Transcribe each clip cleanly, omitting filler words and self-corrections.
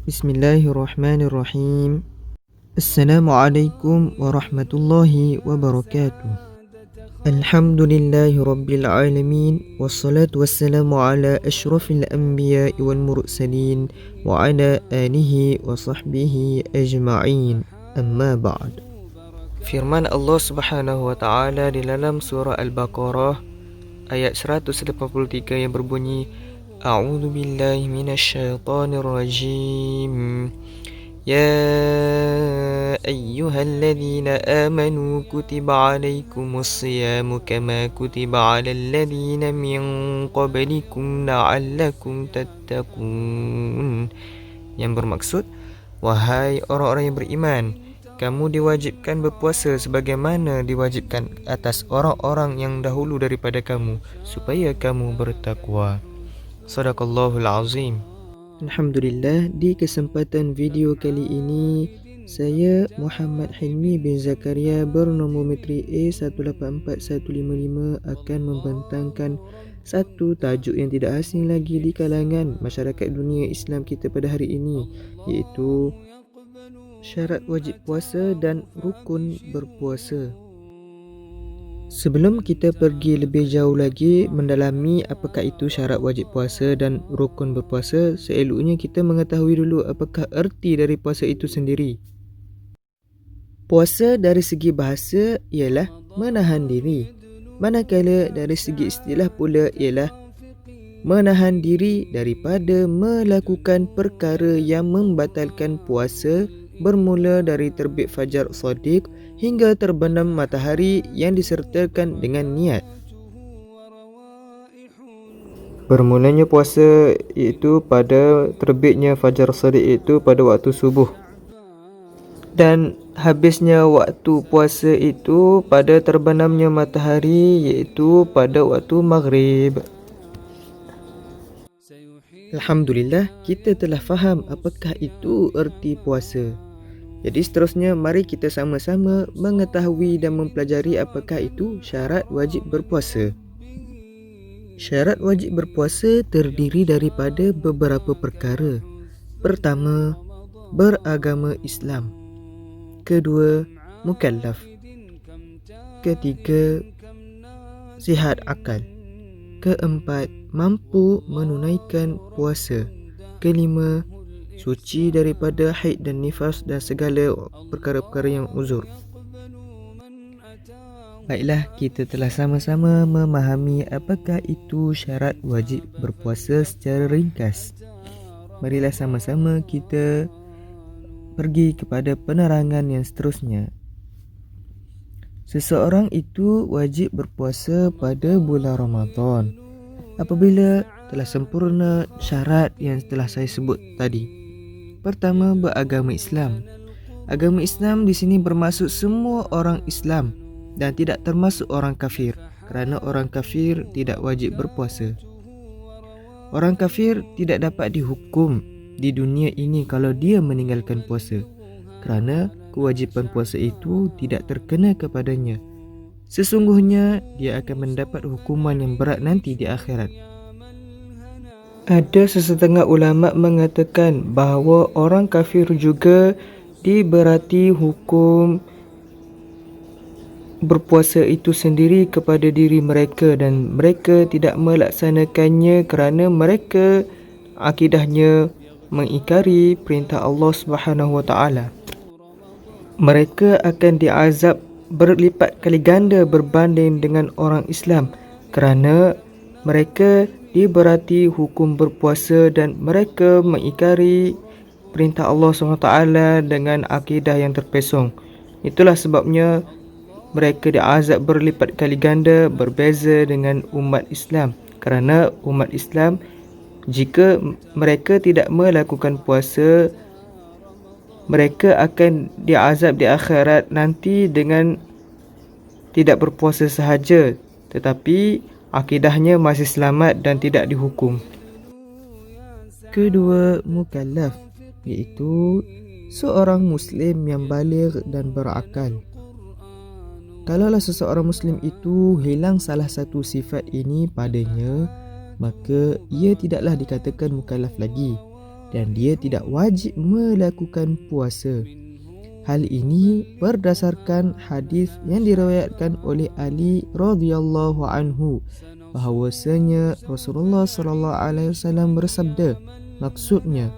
Bismillahirrahmanirrahim. Assalamualaikum warahmatullahi wabarakatuh. Alhamdulillahi rabbil alamin. Wassalatu wassalamu ala ashrafil anbiya wal mursalin wa ala alihi wa sahbihi ajma'in. Amma ba'd. Firman Allah Subhanahu wa taala di dalam surah Al-Baqarah ayat 183 yang berbunyi, A'udzu billahi minasyaitonir rajim. Ya ayyuhalladzina amanu kutiba alaikumus siyamu kama kutiba alal ladzina min qablikum la'allakum tattaqun. Yang bermaksud, wahai orang-orang yang beriman, kamu diwajibkan berpuasa sebagaimana diwajibkan atas orang-orang yang dahulu daripada kamu, supaya kamu bertakwa. Sadaqallahul azim. Alhamdulillah, di kesempatan video kali ini saya Muhammad Hilmi bin Zakaria bernomometri A184155 akan membentangkan satu tajuk yang tidak asing lagi di kalangan masyarakat dunia Islam kita pada hari ini, iaitu syarat wajib puasa dan rukun berpuasa. Sebelum kita pergi lebih jauh lagi mendalami apakah itu syarat wajib puasa dan rukun berpuasa, seeloknya kita mengetahui dulu apakah erti dari puasa itu sendiri. Puasa dari segi bahasa ialah menahan diri, manakala dari segi istilah pula ialah menahan diri daripada melakukan perkara yang membatalkan puasa bermula dari terbit fajar shadiq hingga terbenam matahari yang disertakan dengan niat. Bermulanya puasa iaitu pada terbitnya fajar shadiq, iaitu pada waktu subuh, dan habisnya waktu puasa itu pada terbenamnya matahari, iaitu pada waktu maghrib. Alhamdulillah, kita telah faham apakah itu erti puasa. Jadi seterusnya, mari kita sama-sama mengetahui dan mempelajari apakah itu syarat wajib berpuasa. Syarat wajib berpuasa terdiri daripada beberapa perkara. Pertama, beragama Islam. Kedua, mukallaf. Ketiga, sihat akal. Keempat, mampu menunaikan puasa. Kelima, suci daripada haid dan nifas dan segala perkara-perkara yang uzur. Baiklah, kita telah sama-sama memahami apakah itu syarat wajib berpuasa secara ringkas. Marilah sama-sama kita pergi kepada penerangan yang seterusnya. Seseorang itu wajib berpuasa pada bulan Ramadan apabila telah sempurna syarat yang telah saya sebut tadi. Pertama, beragama Islam. Agama Islam di sini bermaksud semua orang Islam dan tidak termasuk orang kafir, kerana orang kafir tidak wajib berpuasa. Orang kafir tidak dapat dihukum di dunia ini kalau dia meninggalkan puasa, kerana kewajipan puasa itu tidak terkena kepadanya. Sesungguhnya dia akan mendapat hukuman yang berat nanti di akhirat. Ada sesetengah ulama mengatakan bahawa orang kafir juga diberati hukum berpuasa itu sendiri kepada diri mereka, dan mereka tidak melaksanakannya kerana mereka akidahnya mengingkari perintah Allah Subhanahu Wa Taala. Mereka akan diazab berlipat kali ganda berbanding dengan orang Islam kerana mereka diberati hukum berpuasa dan mereka mengingkari perintah Allah SWT dengan akidah yang terpesong. Itulah sebabnya mereka diazab berlipat kali ganda berbeza dengan umat Islam, kerana umat Islam, jika mereka tidak melakukan puasa, mereka akan diazab di akhirat nanti dengan tidak berpuasa sahaja, tetapi akidahnya masih selamat dan tidak dihukum. Kedua, mukallaf, iaitu seorang Muslim yang baligh dan berakal. Kalaulah seseorang Muslim itu hilang salah satu sifat ini padanya, maka ia tidaklah dikatakan mukallaf lagi. dan dia tidak wajib melakukan puasa. Hal ini berdasarkan hadis yang diriwayatkan oleh Ali radhiyallahu anhu bahawasanya Rasulullah sallallahu alaihi wasallam bersabda, maksudnya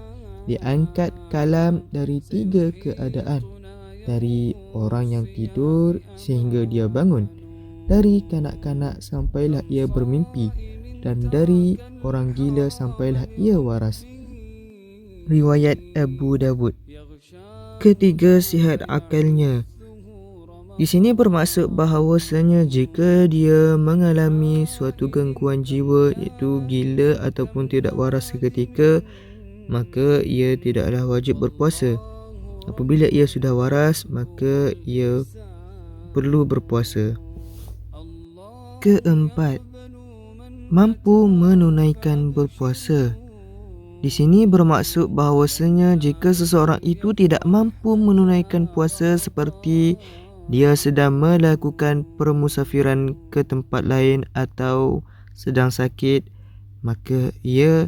diangkat kalam dari 3 keadaan, dari orang yang tidur sehingga dia bangun, dari kanak-kanak sampailah ia bermimpi, dan dari orang gila sampailah ia waras. Riwayat Abu Dawud. Ketiga, sihat akalnya. Di sini bermaksud bahawasanya jika dia mengalami suatu gangguan jiwa iaitu gila ataupun tidak waras seketika, maka ia tidaklah wajib berpuasa. Apabila ia sudah waras, maka ia perlu berpuasa. Keempat, mampu menunaikan berpuasa. Di sini bermaksud bahawasanya jika seseorang itu tidak mampu menunaikan puasa seperti dia sedang melakukan permusafiran ke tempat lain atau sedang sakit, maka ia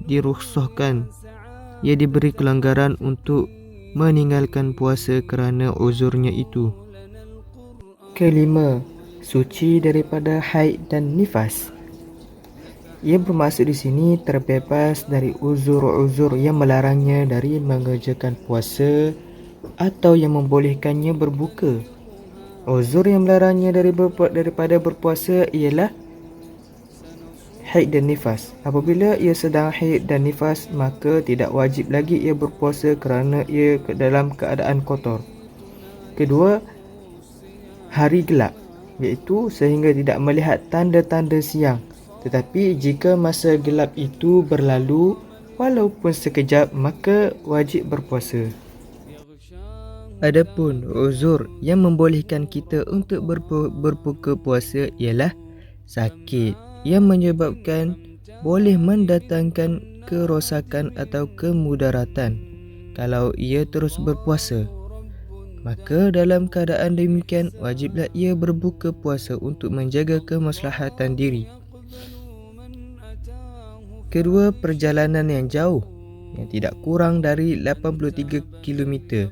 dirukhsahkan, ia diberi kelonggaran untuk meninggalkan puasa kerana uzurnya itu. Kelima, suci daripada haid dan nifas. Ia bermaksud di sini terbebas dari uzur-uzur yang melarangnya dari mengerjakan puasa atau yang membolehkannya berbuka. Uzur yang melarangnya daripada berpuasa ialah haid dan nifas. Apabila ia sedang haid dan nifas, maka tidak wajib lagi ia berpuasa kerana ia dalam keadaan kotor. Kedua, hari gelap, iaitu sehingga tidak melihat tanda-tanda siang. Tetapi jika masa gelap itu berlalu walaupun sekejap, maka wajib berpuasa. Adapun uzur yang membolehkan kita untuk berbuka puasa ialah sakit yang menyebabkan boleh mendatangkan kerosakan atau kemudaratan kalau ia terus berpuasa. Maka dalam keadaan demikian, wajiblah ia berbuka puasa untuk menjaga kemaslahatan diri. Kedua, perjalanan yang jauh yang tidak kurang dari 83 km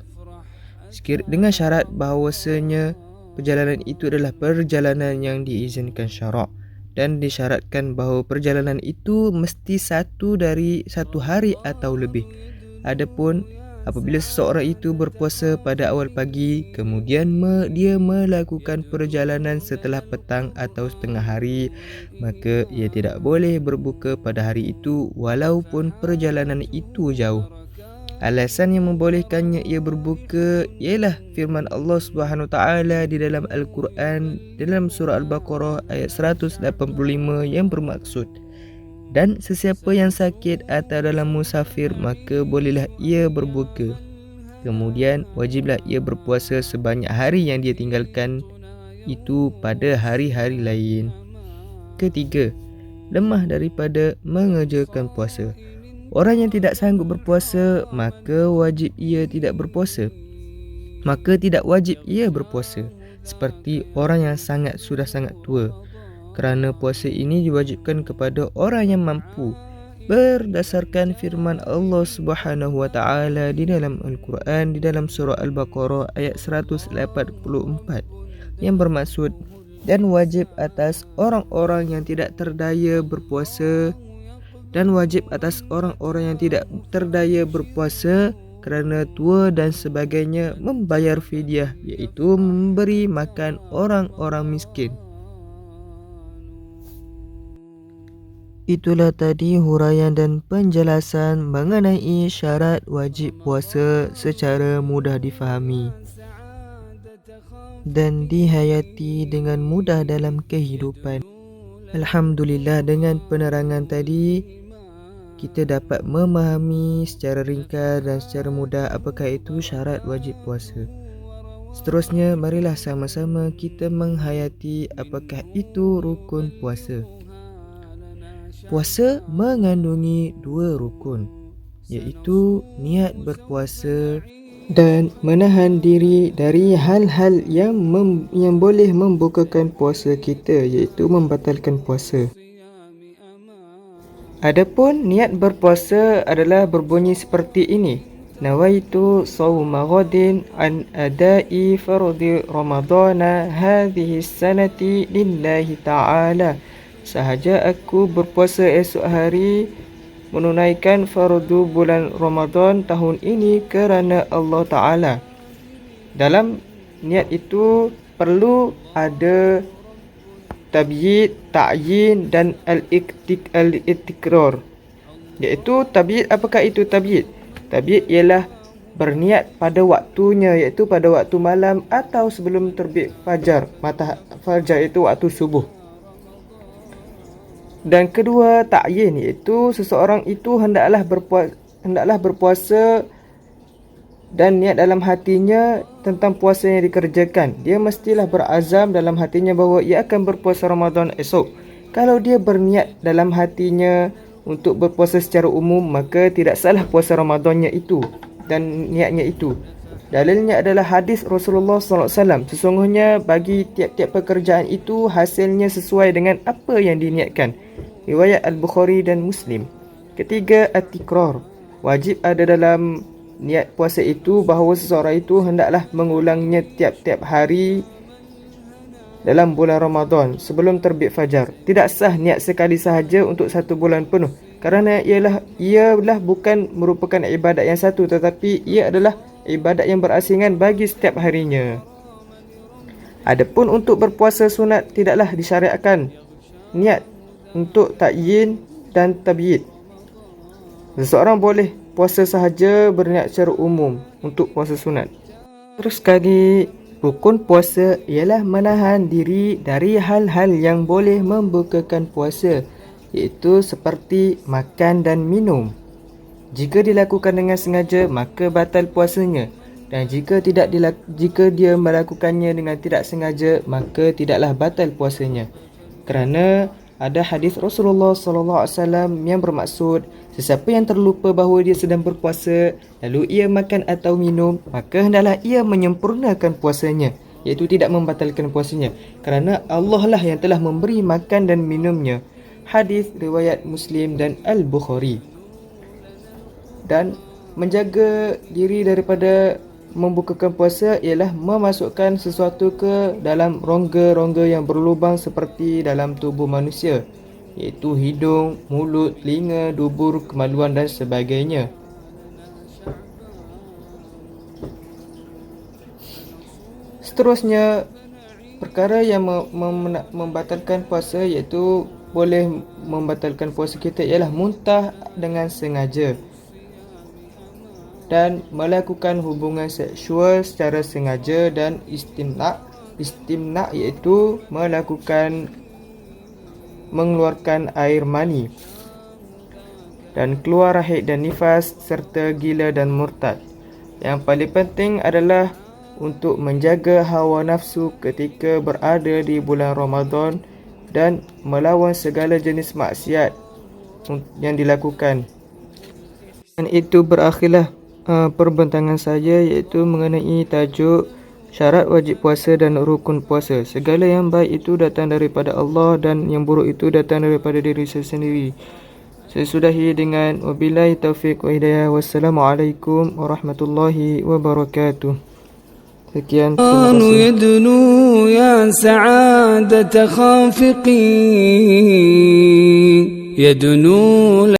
dengan syarat bahawasanya perjalanan itu adalah perjalanan yang diizinkan syarak, dan disyaratkan bahawa perjalanan itu mesti satu hari atau lebih. Adapun apabila seseorang itu berpuasa pada awal pagi, kemudian dia melakukan perjalanan setelah petang atau setengah hari, maka ia tidak boleh berbuka pada hari itu walaupun perjalanan itu jauh. Alasan yang membolehkannya ia berbuka ialah firman Allah Subhanahu taala di dalam Al-Quran dalam surah Al-Baqarah ayat 185 yang bermaksud, dan sesiapa yang sakit atau dalam musafir, maka bolehlah ia berbuka. Kemudian wajiblah ia berpuasa sebanyak hari yang dia tinggalkan itu pada hari-hari lain. Ketiga, lemah daripada mengerjakan puasa. Orang yang tidak sanggup berpuasa, maka wajib ia tidak berpuasa. Maka tidak wajib ia berpuasa, seperti orang yang sudah sangat tua, kerana puasa ini diwajibkan kepada orang yang mampu berdasarkan firman Allah Subhanahu wa taala di dalam Al-Quran di dalam surah Al-Baqarah ayat 184 yang bermaksud, dan wajib atas orang-orang yang tidak terdaya berpuasa kerana tua dan sebagainya membayar fidyah, iaitu memberi makan orang-orang miskin. Itulah tadi huraian dan penjelasan mengenai syarat wajib puasa secara mudah difahami dan dihayati dengan mudah dalam kehidupan. Alhamdulillah, dengan penerangan tadi kita dapat memahami secara ringkas dan secara mudah apakah itu syarat wajib puasa. Seterusnya, marilah sama-sama kita menghayati apakah itu rukun puasa. Puasa mengandungi 2 rukun, iaitu niat berpuasa dan menahan diri dari hal-hal yang boleh membukakan puasa kita, iaitu membatalkan puasa. Adapun niat berpuasa adalah berbunyi seperti ini. Nawaitu sawma ghadin an adai fardhi ramadana hadhihi sanati lillahi ta'ala. Sahaja aku berpuasa esok hari menunaikan fardu bulan Ramadan tahun ini kerana Allah Ta'ala. Dalam niat itu perlu ada tabyid, ta'yin dan al-iktikrar. Iaitu tabyid, apakah itu tabyid? Tabyid ialah berniat pada waktunya, iaitu pada waktu malam atau sebelum terbit fajar. Fajar itu waktu subuh. Dan kedua, ta'yin, iaitu seseorang itu hendaklah berpuasa dan niat dalam hatinya tentang puasa yang dikerjakan. Dia mestilah berazam dalam hatinya bahawa ia akan berpuasa Ramadan esok. Kalau dia berniat dalam hatinya untuk berpuasa secara umum, maka tidak salah puasa Ramadannya itu dan niatnya itu. Dalilnya adalah hadis Rasulullah SAW. Sesungguhnya bagi tiap-tiap pekerjaan itu hasilnya sesuai dengan apa yang diniatkan. Riwayat Al-Bukhari dan Muslim. Ketiga, at-tikrar. Wajib ada dalam niat puasa itu bahawa seseorang itu hendaklah mengulangnya tiap-tiap hari dalam bulan Ramadan sebelum terbit fajar. Tidak sah niat sekali sahaja untuk satu bulan penuh, kerana ialah bukan merupakan ibadat yang satu, tetapi ia adalah ibadat yang berasingan bagi setiap harinya. Adapun untuk berpuasa sunat tidaklah disyariatkan niat untuk ta'yin dan tabyid. Seseorang boleh puasa sahaja berniat secara umum untuk puasa sunat. Terus sekali, rukun puasa ialah menahan diri dari hal-hal yang boleh membukakan puasa, iaitu seperti makan dan minum. Jika dilakukan dengan sengaja, maka batal puasanya. Dan jika dia melakukannya dengan tidak sengaja, maka tidaklah batal puasanya. Kerana ada hadis Rasulullah SAW yang bermaksud, sesiapa yang terlupa bahawa dia sedang berpuasa, lalu ia makan atau minum, maka hendaklah ia menyempurnakan puasanya, iaitu tidak membatalkan puasanya, kerana Allah lah yang telah memberi makan dan minumnya. Hadis riwayat Muslim dan Al-Bukhari. Dan menjaga diri daripada membukakan puasa ialah memasukkan sesuatu ke dalam rongga-rongga yang berlubang seperti dalam tubuh manusia, iaitu hidung, mulut, telinga, dubur, kemaluan dan sebagainya. Seterusnya, perkara yang membatalkan puasa, iaitu boleh membatalkan puasa kita, ialah muntah dengan sengaja dan melakukan hubungan seksual secara sengaja, dan istimna iaitu mengeluarkan air mani, dan keluar haid dan nifas, serta gila dan murtad. Yang paling penting adalah untuk menjaga hawa nafsu ketika berada di bulan Ramadan dan melawan segala jenis maksiat yang dilakukan. Dan itu berakhirlah perbincangan saya, iaitu mengenai tajuk syarat wajib puasa dan rukun puasa. Segala yang baik itu datang daripada Allah dan yang buruk itu datang daripada diri saya sendiri. Saya sudahi dengan wabillahi taufiq wa hidayah. Wassalamualaikum warahmatullahi wabarakatuh. Sekian, terima kasih. يدنو يا سعادة خافقين يدنو